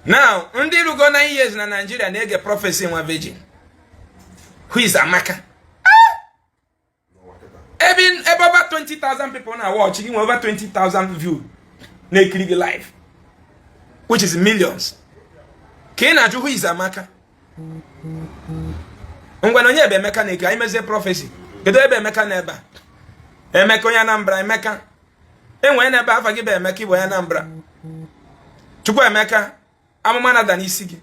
Now, ndị rugo 9 years na Nigeria na-ege prophecy nwa virgin. Who is Amaka? Even over 20,000 people now watching, over 20,000 views. Naked live, which is millions. Kena who is Amaka? Ngwanonye be Emeka na ike imeze prophecy. Kedu ebe Emeka na ebe? Emeka onye Anambra Emeka. Enwe na ebe afa gị be Emeka ibo ya Anambra. Chukwu Emeka amụma na dani isi gị.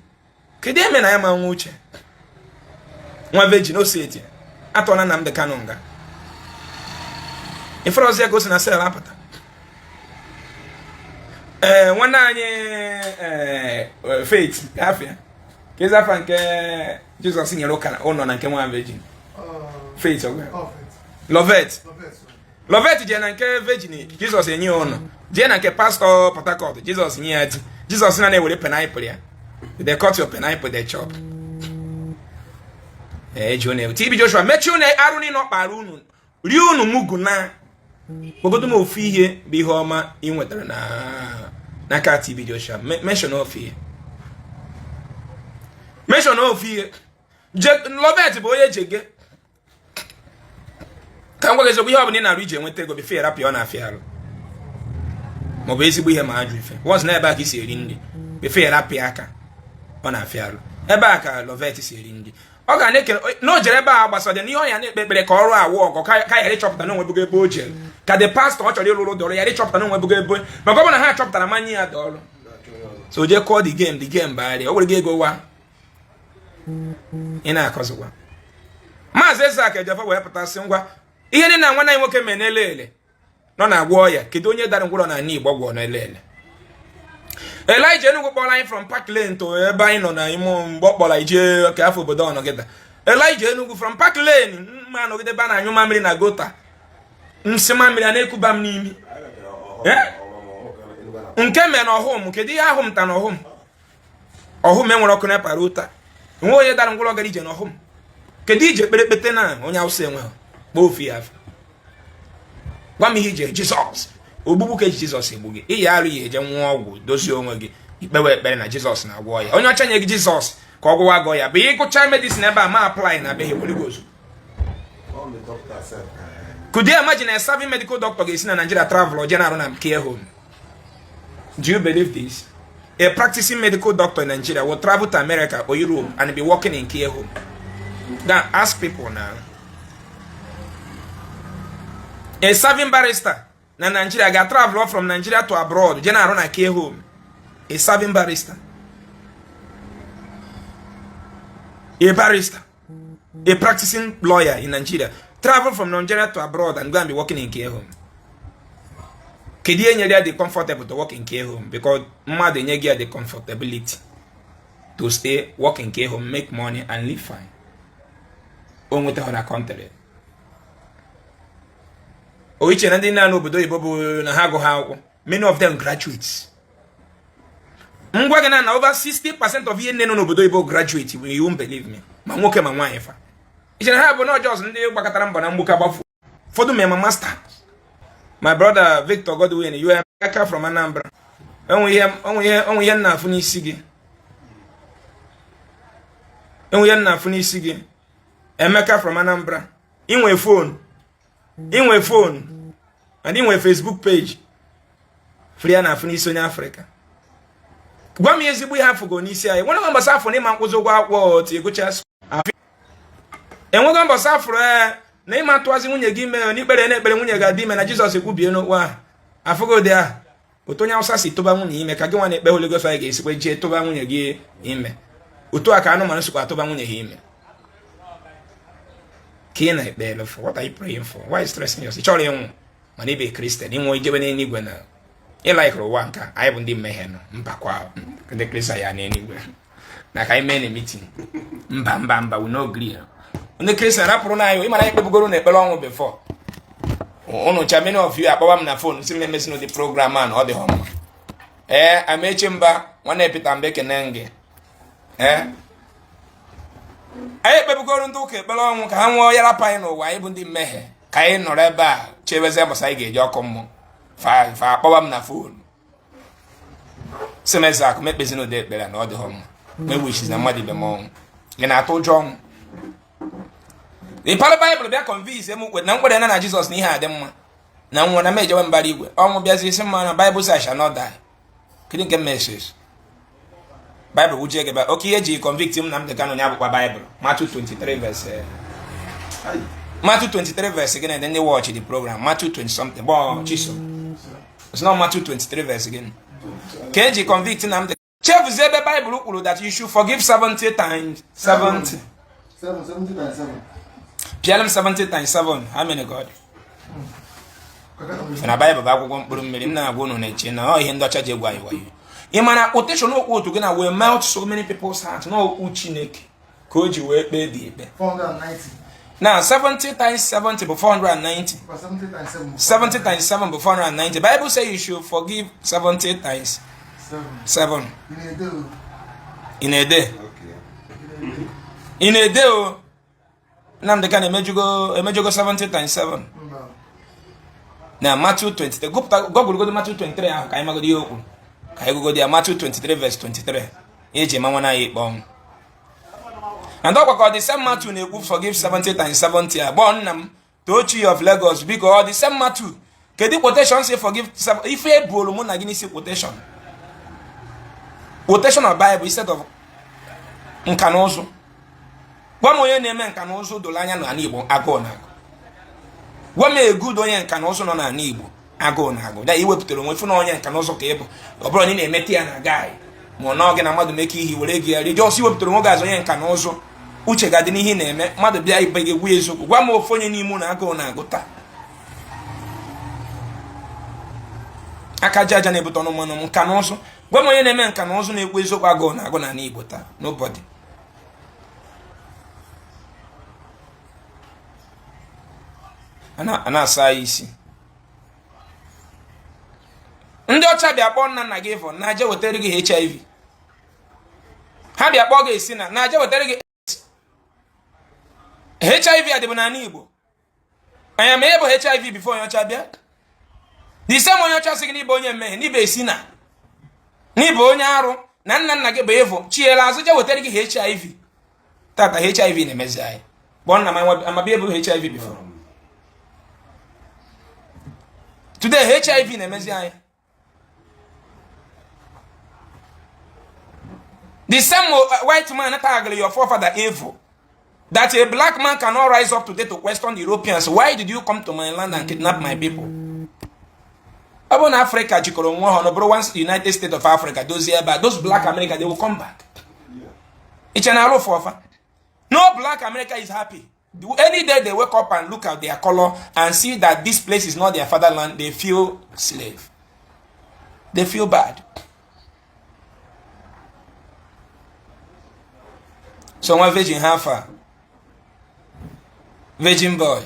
Kedu eme na ya ma nwa uche? Nwa virgin o seti. Atọ na Nnamdi Kanu nga. Ifrozi ya gosi na sel apụta. Nwanne anyị Faith afia. Keza fa nke Jesus nyere ụka ụnọ na nke nwa virgin. Faith ogwe. Lovet je na nke virgin Jesus enye ụnọ. Je na nke pastor Port Harcourt Jesus nye ya di. Jesus na na-ewere pineapple ya. They cut your pineapple they chop. Jone TB Joshua mechi unu arụ ni no kpara unu. Ri unu mugu na. Bogodo mo ofu ihe bụ ihe ọma ị nwetara na ka TB Joshua. Mention of ihe. Mention of ihe. Lovet bụ onye jege. Ka ngwa gezogbo ihe ọ bụ na na-arụ ije nweta ego befe rapị ọ na-afịa arụ. Ma ọ bụ ezigbo ihe ma ajụ ife. Once na ebe a ka isi eri nri befe rapị aka ọ na-afịa arụ. Ebe a ka Lovet si eri nri. Ọ ga na-ekele no jere ebe a gbasara n'ihe ọ ya na-ekpe ekpere ka ọrụ awụ ọgọ ka ya chọpụta na onwe bugo ebe o jere. Ka the pastor ọ chọrọ ịlụrụ dọrọ ya chọpụta na onwe bugo ebe maka ọ bụ na ha chọpụtara manye ya dọrọ. So je call the game bagharị o were gị ego wa ị na-akọzikwa. Maazị Ezeaku Ejefa wee pụtasị ngwa ihe ndị na nwanne anyị nwoke mee n'elele nọ na-agwọ ya kedu onye dara ngwụrọ na ana Igbo gwọ n'elele. Elijah Enugu kpọrọ anyị from Park Lane to ebe anyị nọ na ime mgbe ọ kpọrọ ije ka afọ obodo ọnọgịda. Elijah Enugu from Park Lane mma nọgide ebe a na-anyụ mamịrị na gota nsị mamịrị a na-ekuba m n'imi nke mee na ọhụm kedu ihe ahụ m ta na ọhụm enwere ọkụ na para ụta nwe onye dara ngwụrọ gara ije na ọhụm kedu ije kpere kpete na onye Awụsa enweghị kpọọ ofu ya afọ gwa m ihe ije Jizọs ogbugbu ka Jizọs egbu gị iyi arụ ya eje nwụọ ọgwụ dozie onwe gị ikpewe ekpere na Jizọs na-agwọ ya onye ọcha nye gị Jizọs ka ọ gwụwa gọ ya bụ ịgụcha medicine ebe a ma apply na beghị Holy Ghost. Could you imagine a serving medical doctor ga-esi na Nigeria travel or general na care home? Do you believe this? A practicing medical doctor in Nigeria will travel to America or Europe and be working in care home. Now ask people now. A serving barrister na Nigeria ga travel from Nigeria to abroad general na care home. A serving barrister. A barrister. A practicing lawyer in Nigeria travel from Nigeria to abroad and go and be working in care home. Kedi enye the comfortable to work in care home because mmadụ enye gị the comfortability to stay, work in care home, make money and live fine. O nweta ha na country. O iche na ndị na n'obodo oyibo bụ na ha agụ ha akwụkwọ. Many of them graduates. Ngwa gị na over 60% of ihe nne nọ n'obodo oyibo graduate, you won't believe me. Ma nwoke ma nwaanyị fa. Iche na ha bụ na just ndị gbakọtara mbọ na mgbuka gbafu. Ụfọdụ ma master. My brother Victor Godwin, you are Mbaka from Anambra. Onwe ihe nna afụ n'isi gị. Enwe ihe nna afụ n'isi gị. Emeka from Anambra. Inwe phone. And inwe Facebook page. Free na afụ n'isi onye Africa. Gwa m ezigbo ihe afụgo n'isi anyị. Nwere mbasa afụ n'ịma nkwụzi ụgwọ akwụkwọ ti egocha. Enwego mbasa afụ na ịma atụazị nwunye gị ime n'ikpere na-ekpere nwunye ga-adị ime na Jizọs ekwubie n'okwu ahụ afụgo dị ahụ otu onye Awụsa si tụba nwunye ime ka gị nwa na-ekpe Holy Ghost anyị ga-esikwa jee tụba nwunye gị ime otu a ka anụmanụ sikwa atụba nwunye ha ime ka ị na-ekpere for what are you praying for? Why is stressing yourself? Ị chọrọ ịnwụ mana ịbụ Kristian ịnwụ ijebe n'eluigwe na ịlaikụrụ ụwa nka anyị bụ ndị mmehie nọ mbakwa ndị Kristian ya n'eluigwe na ka anyị mee na meeting mba we no agree. Ndị Kristian rapụrụ na anyị ịmara ekpebugoro na ekpere ọnwụ before unu cha many of you akpọwa m na phone si m na-emesi n'ụdị program a na ọ dị họma Amechi Mba nwanne Peter Mbeke Nenge anyị ekpebugoro ndị ụka ekpere ọnwụ ka ha nwụọ ya rapụ anyị n'ụwa anyị bụ ndị mmehie ka anyị nọrọ ebe a chebeze mbọsa anyị ga-eji ọkụ mmụọ fa akpọwa m na phone Ezeaku me bezino de ekpere na ọ dị home me wishes na mmadụ ibe m ị na-atụ ụjọ ịpara Bible bịa convince m na mkpere na Jesus na ihe adị mma na nwa na mejewe mbara igwe ọnwụ bịazi isi mma na Bible says I shall not die. Kedu nke message Bible wuje gị ba oke ihe ji convict m Nnamdi Kanu nya bụkwa Bible Matthew 23 verse Matthew 23 verse again and then they watch the program Matthew 20 something bon chiso it's not Matthew 23 verse again can you convict Nnamdi Chef Zebe Bible kwuru that you should forgive 70 times 70 times 7 PLM 70 times 7 how many God na Bible ba akwụkwọ mkpụrụ mmiri m na-agwa unu na-eche na ọ ihe ndị ọcha ji egwu anyị wayo ị mana quotation okwu otu gị na we melt so many people's hearts na okwu Chineke ka o ji wee kpee dị ikpe 490 now 70 times 70 bụ 490 70 times 7 bụ 490 Bible say you should forgive 70 times 7 in a day o Nnamdi Kanu emejugo 70 times 7 na Matthew 23 Google go Matthew 23 ahụ ka anyị magodi okwu ka anyị gụgodi ya Matthew 23 verse 23 eji manwa na ikpe ọnwụ and ọ gwakọ the same Matthew na-ekwu forgive 70 times 70 agba nna m Tochi of Lagos biko ọ the same Matthew kedu quotation say forgive ife ebuolu mụ na gị n'isi quotation of Bible instead of nka na ụzụ gwa m onye na-eme nka na ụzụ doro anya n'ala Igbo agụụ na agụ gwa m egudo onye nka na ụzụ nọ n'ala Igbo agụụ na agụ da iwepụtara onwe fụ na onye nka na ụzụ ka ịbụ ọ bụrụ na ị na-emete ya na gaị ma na oge na mmadụ meke ihe were gị ri jọs iwepụtara nwoke azụ onye nka na ụzụ uche ga-adị n'ihe na-eme mmadụ bịa ibe gị egwu eziokwu gwa m ofu onye n'ime na agụụ na agụ taa aka jaja na-ebute ọnụ mmanụ nka na ụzụ gwa m onye na-eme nka na ụzụ na-ekwu eziokwu agụụ na agụ n'ala Igbo taa nobody ana asa isi ndị ọcha bịa kpọọ nna gị ịvọ na-aje wetara gị HIV ha bịa kpọọ gị esi na-aje wetara gị HIV adịbụ n'ala Igbo anya ma ebe HIV bifo onye ọcha bịa the same onye ọcha sị gị n'ibe onye mmehie n'ibe esi n'ibe onye arụ na nna gị bụ ịvọ chiela azụ je wetara gị HIV tata HIV na-emezi anyị kpọọ nna m amabịa ebu HIV bifo today HIV na-emezi anyị the same white man tagged your forefather evil that a black man cannot rise up today to question the Europeans. Why did you come to my land and kidnap my people? About Africa, once United States of Africa, those black America, they will come back. It's an arrow for no black America is happy. Any day they wake up and look at their color and see that this place is not their fatherland, they feel slave. They feel bad. So one virgin half virgin boy.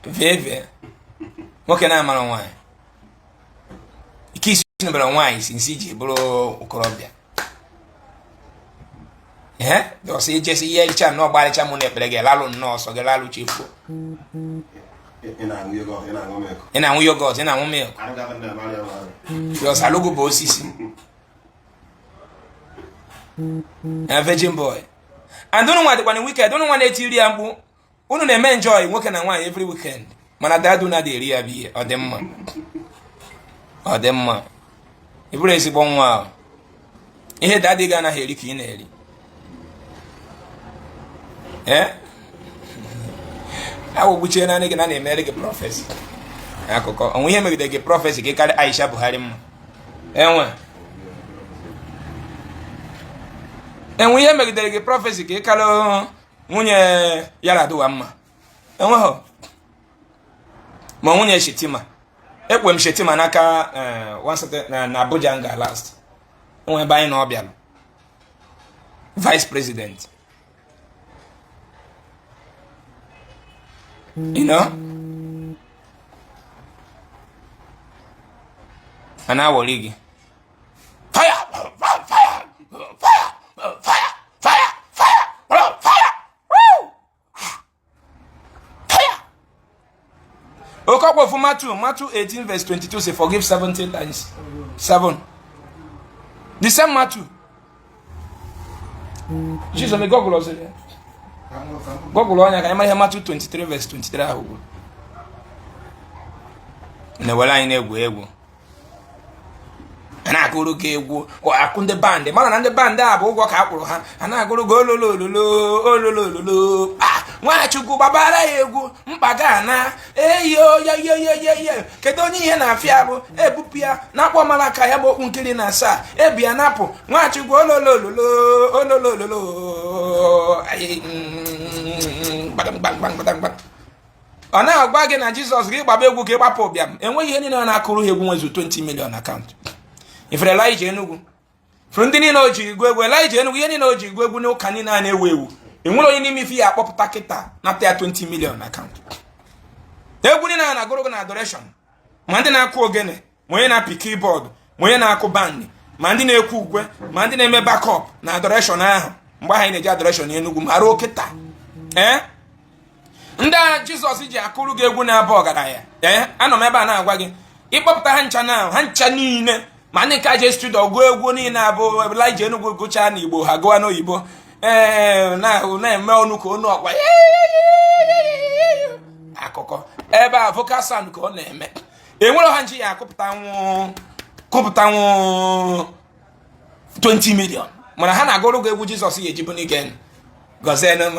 Veve. What can I man wine? Kiss number wine in CJ bro Colombia. Yeah? Don't say just yeah, chan no body chamone plege lalo no so ge lalo chifu. Ina uyo go ina milk. Yo salugo bo sisi. A virgin boy. And don't know what when weekend, don't know when they tell you ambu. Unu na enjoy working and one every weekend. Mana dadu na de ria bi or them man. Or them man. Ibure si bon wa. Ihe daddy ga na heri ki na heri. Eh? Awo buche na nige na na-emere gị prophecy. Akụkọ onwe ihe megide gị prophecy ka karị Aisha Buhari mma. Enwe ihe megidere gị prophecy ka ịkalụ nwunye Yar'Adua mma. Enweghọ. Ma nwunye Shetima. Ekwe m Shetima n'aka na Abuja nga last. Enwe ebe anyị na ọbịalụ. Vice President. You know? And I will leave. Fire! Fire! Fire! Fire! Fire! Fire! Fire! Fire! Woo! Fire! Okay, for Matthew 18 verse 22 say forgive 70 times 7. The same Matthew. Jesus me Google also. Google on ya ka ma Matthew 23 verse 23 ahụ. Na wala anyị na-egwu egwu. Ana agụrụ ga egwu ko akụ ndị band mana na ndị band a bụ ụgwọ ka akpụrụ ha ana agụrụ go ololololo Nwachukwu gbabara ya egwu mkpaga na eyo kedu onye ihe na-afịa bụ ebupu ya na-akpọ malaka ya bụ okwu nkiri na asaa ebia napụ Nwachukwu ololololo ọ na-agwa gị na Jizọs gị gbaba egwu ka ịgbapụ ụbịam enweghị ihe niile na-akụrụ egwu nwezu 20 million akaụntụ ifere Elijah Enugu furu ndị niile o ji igwe egwu Elijah Enugu ihe niile o ji igwe egwu n'ụka niile a na-ewu ewu enwere onye n'ime ife ya akpọpụta kịta nata ya 20 million akaụntụ egwu niile a na-agụrụ gị na adoration ma ndị na-akụ ogene ma onye na-apị keyboard ma onye na-akụ band ma ndị na-ekwu ukwe ma ndị na-eme backup na adoration ahụ mgbe anyị na-eji adoration Enugu ma ruo kịta ndị a Jizọs ji akụrụ gị egwu na-aba ọgaranya anọ m ebe a na-agwa gị ịkpọpụta ha ncha na ha ncha niile ma ndị ka je studio gụọ egwu niile abụ Elijah Enugu gụchaa n'Igbo ha gụwa n'oyibo na-eme ọnụ ka onu ọkwa akụkọ ebe a vocal sound ka ọ na-eme enwere ha nji ya kụpụta nwụ 20 million mana ha na-agụrụ gị egwu Jizọs ya ejibu n'ige gọzienụ m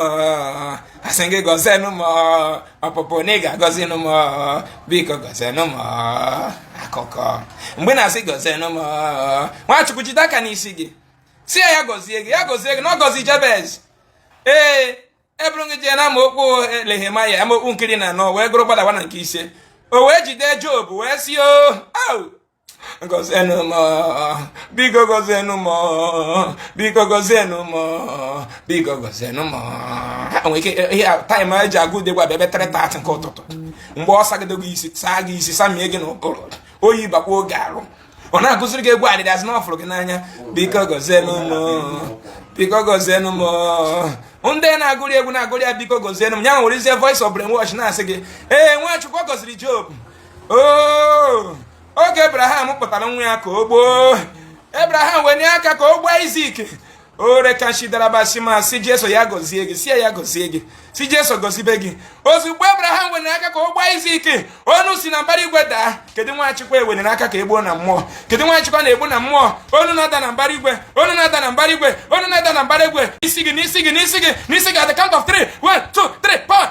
asị gị gọzienụ m ọpụpụ na ị ga-agọzienụ m biko gọzienụ m akụkọ mgbe na-asị gọzienụ m Nwachukwu jide aka n'isi gị si ya gọzie gị na ọ gọzi Jabez eburu gị jee na amaokwu Nehemaya amaokwu nkiri na anọ wee gụrụ gbadawa na nke ise o wee jide Job wee si gọzienụ m biko gọzienụ m biko gọzienụ m biko gọzienụ m nwere ike ihe taịm eji agụ ude gwa ebe 3:30 nke ụtụtụ mgbe ọ sagidego isi saa gị isi samie gị n'ụkpụrụ oyi bakwa oge arụ ọ na-agụziri gị egwu adịdasị na ọfụrụ gị n'anya biko gọzienụ m biko gọzienụ m ndị na-agụrị egwu na-agụrị ya biko gọzienụ m ya nwere izie voice of brainwash na-asị gị Nwachukwu ọ gọziri Job oge Abraham kpọtara nwa ya ka o gboo Abraham wee nye aka ka o gbaa Isak ore kashidalabashima si Jesu ya gọzie gị si ya gọzie gị si Jesu gọzibe gị ozugbo Abraham were aka ka o gbaa Isak onu si na mbara igwe daa kedu Nwachukwu ewere aka ka egbuo na mmụọ kedu Nwachukwu na-egbu na mmụọ onu na-ada na mbara igwe onu na-ada na mbara igwe onu na-ada na mbara igwe n'isi gị at the count of 3 1 2 3 power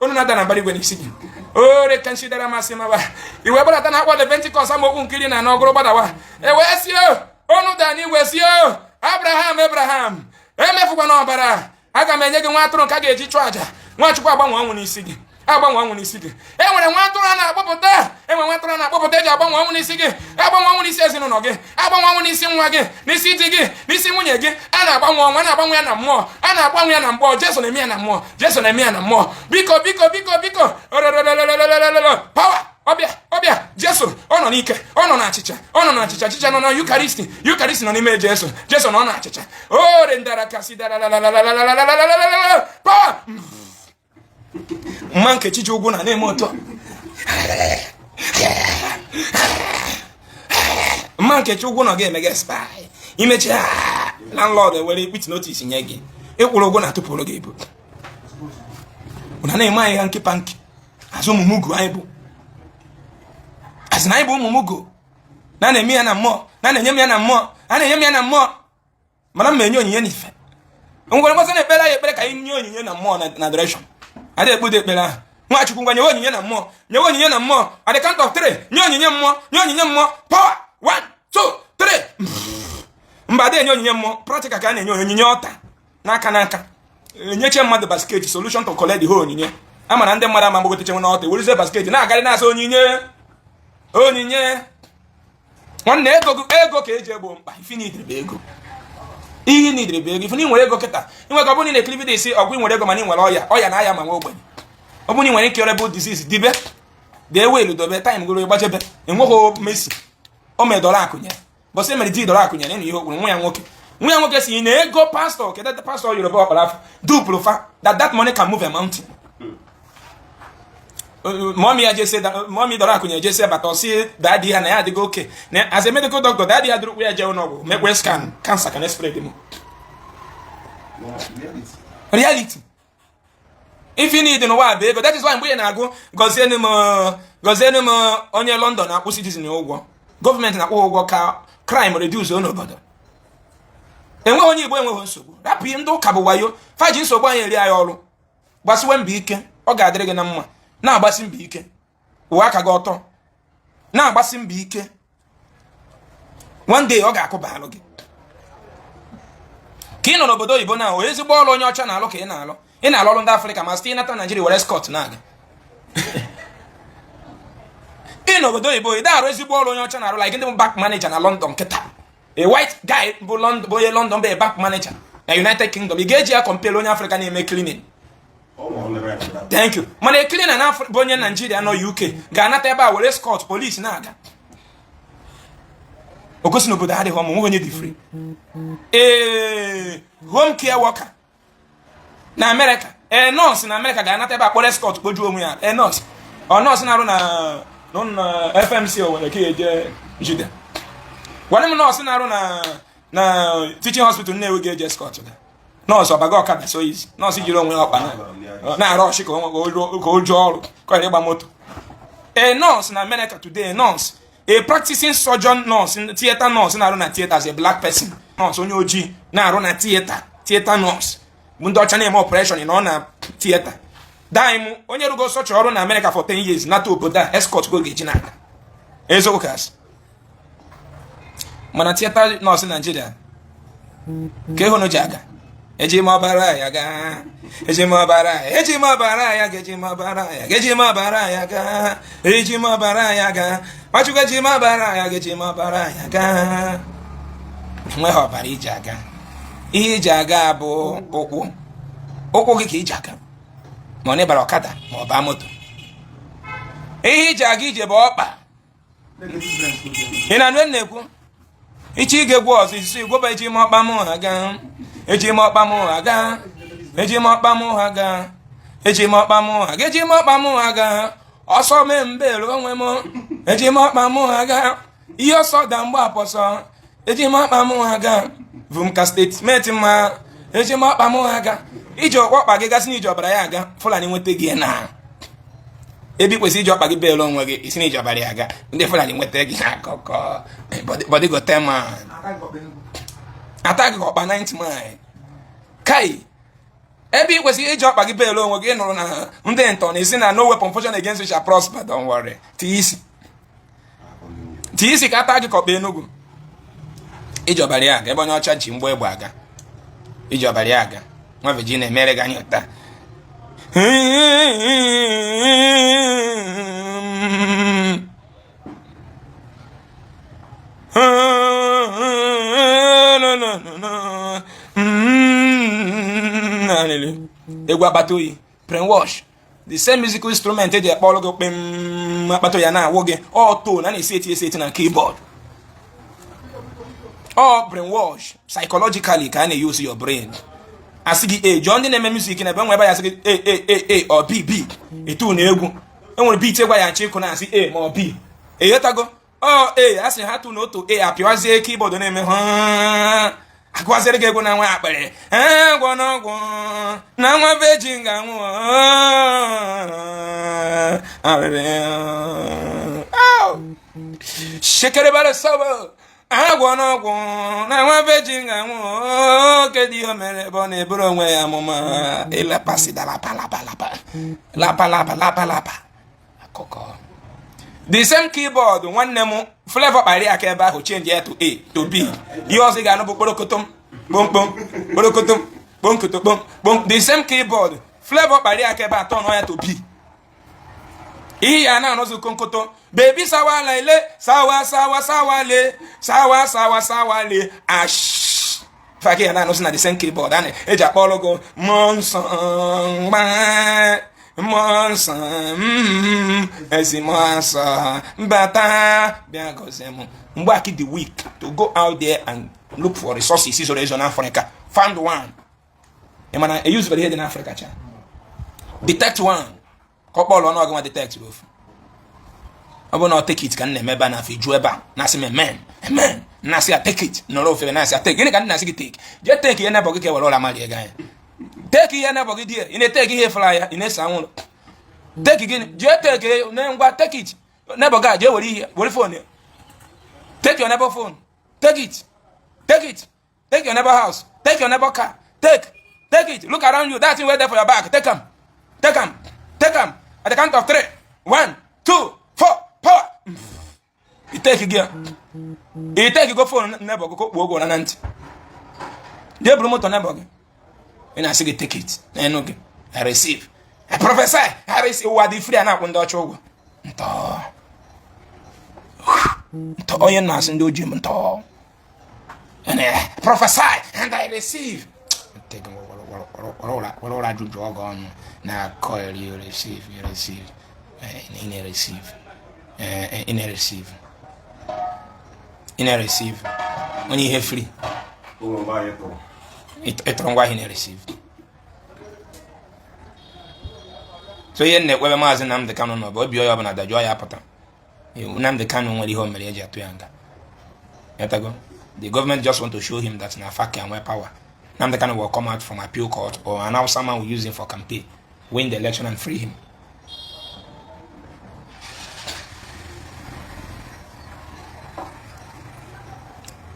onu na-ada na mbara igwe n'isi gị ore kanshidara masimaba iwe gbadata na akpọ the Pentecost amaokwu nkiri na n'ọgụrụ gbadawa wee si onu dani wee si Abraham emefukwa n'ọbara aga m enye gị nwa atụrụ nke a ga-eji chụọ aja Nwachukwu agbanwe ọnwụ n'isi gị enwere nwa atụrụ a na-akpọpụta eji agbanwe ọnwụ n'isi gị agbanwe ọnwụ n'isi ezinụlọ gị agbanwe ọnwụ n'isi nwa gị n'isi di gị n'isi nwunye gị a na-agbanwe ọnwụ a na-agbanwe ya na mmụọ a na-agbanwe ya na mmụọ Jesu na-eme ya na mmụọ biko power ọbịa Jesu ọ nọ n'ike ọ nọ n'achịcha achịcha nọ na Eucharist nọ n'ime Jesu nọ n'achịcha ore ndara kasi power mma Nkechi ji ugwu na-eme ụtọ mma Nkechi ugwu nọ ga-eme gị spy imechi landlord were ikpiti notice nye gị ịkwụrụ ụgwọ na-atụpụrụ gị ibu ụna na-eme anyị ha nkịpanki azụ ụmụmụgo anyị bụ azụ na anyị bụ ụmụmụgo na na-eme ya na mmụọ na-enye m ya na mmụọ mana m enye onyinye n'ife ngwere mgbasa na-ekpere anyị ekpere ka anyị nye onyinye na mmụọ na adoration adị ekpudo ekpere ahụ Nwachukwu ngwa nyewe onyinye na mmụọ at the count of 3 nye onyinye mmụọ power 1 2 3 mba adị enye onyinye mmụọ practical ka a na-enye onyinye ọta n'aka enyeche mmadụ basket solution to collect the whole onyinye amara ndị mmadụ ama mgbogoteche nwe n'ọta werizie basket na-agarị na-asa onyinye nwanne ego ka eji egbo mkpa ife n'idiribe ego ihe n'idiribe ego ife n'inwere ego kịta inwe ka ọ bụrụ na na-ekiri isi ọgwụ inwere ego mana inwere ọya na aya ma nwe ogbenye ọ bụrụ na inwere incurable disease dibe dee welu dobe time goro gbachebe enweghị Messi o mere dọla akụnye bọsị emere di dọla akụnye na ihe okwuru nwa ya nwoke si na ego pastor kedụ pastor Yoruba ọkpara afọ dupụrụ fa that money can move a mountain mommy just said that mommy dora kunye just say but see daddy and I go okay now as a medical doctor daddy had we are no make we scan cancer can spread them reality if you need no wa be that is why we na go gozenu mo onye London na citizen ụgwọ government na ụgwọ ka crime reduce onobodo enwe onye Igbo enwe nsogbu rapụ ndị ụka bụ wayo faji nsogbu anyị eri anyị ọrụ gbasiwe mbọ ike ọ ga-adịrị gị na mma na-agbasi mbọ ike ụwa aka gị ọtọ na-agbasi mbọ ike one day ọ ga-akụbalụ gị ka ị nọ n'obodo oyibo na ezigbo ọrụ onye ọcha na-alụ ka ị na-alụ ọrụ ndị Afrịka ma site ịnata Naijiria were escort na-aga ị n'obodo oyibo ị da-arụ ezigbo ọrụ onye ọcha na-arụ like ndị bụ back manager na London kịta a white guy bụ onye London bụ back manager na United Kingdom ị ga-eji ya compare onye Afrịka na-eme cleaning. Thank you. Mana ekili na bụ onye Nigeria nọ UK ga-anata ebe a were escort police na-aga. Ogosi n'obodo adịghị ọmụ nwe onye dị free. Home care worker na America. Nurse na America ga-anata ebe a kpọrọ escort kpojuo onwe ya. Nurse. Nurse na-arụ na FMC o nwere ka eje Juda. Gwana m nurse na-arụ na teaching hospital na-enweghị eje escort ga. Nurse ọbaga ọkada so easy. Nurse jiri onwe ọkpa na-arụ ọchị ka o jụọ ọrụ ka ọ ịgba moto. A nurse na America today, nurse, a practicing surgeon nurse, theater nurse na-arụ na theater as a black person. Nurse onye ojii na-arụ na theater nurse. Bụ ndị ọcha na-eme operation nọ na theater. Daimu onye rugo socha ọrụ na America for 10 years nata obodo a escort go ga-eji n'aka. Eziokwu kasị. Mana theater nurse Nigeria ka ịhụ ji aga. Eji mabara ya ga. Eji mabara ya. Eji mabara ya ga. Eji mabara ya ga. Eji mabara ya ga. Eji mabara ya ga. Machuga eji mabara ya ga. Eji mabara ya ga. Nwe ọbara iji aga. Ihe iji aga bụ ụkwụ. Ụkwụ gị ka iji aga. Ma ọ na-ebara ọkada ma ọ baa moto. Ihe iji aga ije bụ ọkpa. Ị na-anụ na-ekwu? Ichi ige gwu ọzọ isi gwọba eji m ọkpa mụ ha ga. Eji m ọkpa mụ ha ga. Eji m ọkpa mụ ha ga. Eji m ọkpa mụ ha ga. Eji m ọkpa mụ ha ga. Ọsọ mee mbelu onwe m. Eji m ọkpa mụ ha ga. Ihe ọsọ da mgbe apọsọ. Eji m ọkpa mụ ha ga. Vumka statement ma. Eji m ọkpa mụ ha ga. Iji ọkpa gị gasị n'iji ọbara ya aga. Fulani nweta gị na. Ebi kwesị iji ọkpa gị belu onwe gị isi n'iji ọbara ya aga. Ndị Fulani nweta gị akụkọ. Body go tell man. Attack ọkpa 90 mile. Kai. Ebe kwesị iji ọkpa gị belu onwe gị nụrụ na ndị ntọ na-esi na no weapon fashioned against you shall prosper, don't worry. Tisi ka ata gị ka ọkpa Enugu. Iji ọbara ya aga ebe onye ọcha ji mgbe egbe aga. Iji ọbara ya aga. Nwa Virginia mere gị anya ụta. Egwu akpata oyi brainwash the same musical instrument eji akpọrọ gị kpem akpata ya na-awụ gị ọtọ na na-esi eti na keyboard ọ brainwash psychologically ka a na-use your brain asị gị jụọ ndị na-eme music na ebe nwe ebe ya asị gị ọ b etu na egwu enwere beat egwa ya nche ịkụ na asị ma ọ b eyotago asị ha tụ na otu apịwazie keyboard na-eme ha agwaziri gị egwu na nwa akpịrị gwọ n'ọgwụ na nwa beji nga nwụ shekerebara sọbọ agwọ n'ọgwụ na nwa beji nga nwụ kedu ihe mere ebe ọ na-eburu onwe ya amụma ịlapasida lapalapa akụkọ the same keyboard nwanne m flavor kpari aka ebe ahụ change ya to A to B ihe ọzọ ị ga-anụ bụ kporokotom kpomkpom kporokotom kpomkotom kpom the same keyboard flavor kpari aka ebe atọ nọ ya to B ihe ya na-anọzụ konkoto baby sawala ile sawale sawa ash fake ya na-anọzụ na the same keyboard ana eji akpọ logo monson Monsa, monsa, bata, biagozemo. Mbaki the week to go out there and look for resources. Is in Africa. Found one. I use very in Africa. Detect one. Couple or not detect both. I will not take it, can never ban if you drew about. Nassy man, amen. Nassy, I take it. No, no, Nassy, I take it. Can Nassy take. Just take it, never get all my again. Take it, never get here. In a take here flyer, in a sound. Take again, just take it, name what take it. Never got you will phone you. Take your neighbor phone. Take it. Take it. Take your neighbor house. Take your neighbor car. Take it. Look around you. That's where there for your back. Take them. Take them. Take them. At the count of 3. 1, 2, 4. Power. You take again. You take you go for neighbor. Go on and you promote neighbor. And I say take it. And okay. I receive. I prophesy. I receive. What the free and up when Dutch over. To oye nas ndo jim to and prophesy and I receive. Take what I do jog on now coil you receive in a receive when you have free it wrong why in a receive. So yen ne webe mazi Nnamdi Kanu no bo bio yob na da joy apata. Nnamdi Kanu nwere home mere eji atu yanga. Yatago. The government just want to show him that na fake and power. Nnamdi Kanu will come out from appeal court or allow someone will use him for campaign, win the election and free him.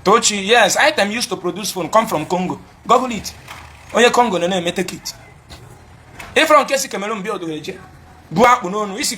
Tochi, yes, item used to produce phone come from Congo. Google it. Onye Congo no na take it. If from Kesi Cameroon build Heje. Bua no isi